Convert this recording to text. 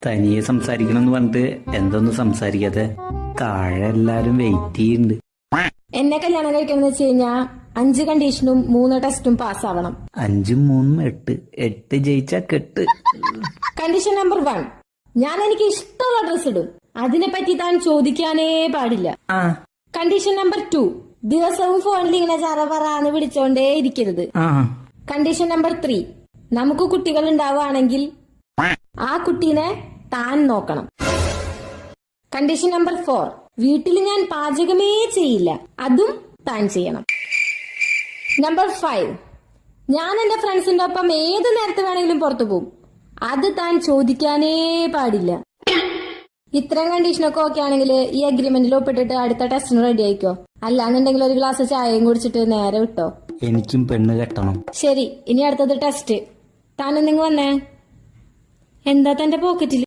തനിയെ സംസാരിക്കണമെന്ന് പറഞ്ഞിട്ട് എന്തൊന്നും സംസാരിക്കാതെ താഴെ എല്ലാരും വെയിറ്റ് ചെയ്യുന്നുണ്ട്. എന്നെ കല്യാണം കഴിക്കണമെന്ന് വെച്ച് കഴിഞ്ഞാ 5 കണ്ടീഷനും 3 ടെസ്റ്റും പാസ്സാവണം. 5 3 8 8 ജയിച്ചാ കെട്ട്. കണ്ടീഷൻ നമ്പർ 1, ഞാൻ എനിക്ക് ഇഷ്ടമുള്ള ഡ്രസ് ഇടും, അതിനെപ്പറ്റി താൻ ചോദിക്കാനേ പാടില്ല. കണ്ടീഷൻ നമ്പർ 2, ദിവസവും ഫോണിൽ ഇങ്ങനെ ചറപറാന്ന് വിളിച്ചോണ്ടേ ഇരിക്കരുത്. കണ്ടീഷൻ നമ്പർ 3, നമുക്ക് കുട്ടികൾ ഉണ്ടാവുകയാണെങ്കിൽ ആ കുട്ടീനെ താൻ നോക്കണം. കണ്ടീഷൻ നമ്പർ 4, വീട്ടിൽ ഞാൻ പാചകമേ ചെയ്യില്ല, അതും താൻ ചെയ്യണം. നമ്പർ 5, ഞാൻ എന്റെ ഫ്രണ്ട്സിന്റെ ഒപ്പം ഏത് നേരത്തെ വേണമെങ്കിലും പുറത്തു പോകും, അത് താൻ ചോദിക്കാനേ പാടില്ല. ഇത്രയും കണ്ടീഷനൊക്കെ ഓക്കെ ആണെങ്കിൽ ഈ അഗ്രിമെന്റിൽ ഒപ്പിട്ടിട്ട് അടുത്ത ടെസ്റ്റിന് റെഡി ആയിക്കോ. അല്ലാന്നുണ്ടെങ്കിൽ ഒരു ഗ്ലാസ് ചായയും കുടിച്ചിട്ട് നേരെ വിട്ടോ. എനിക്കും പെണ്ണ് കെട്ടണം. ശരി, ഇനി അടുത്തത് ടെസ്റ്റ്. താനൊന്നിങ്ങ് വന്നേ. എന്താ തന്റെ പോക്കറ്റിൽ?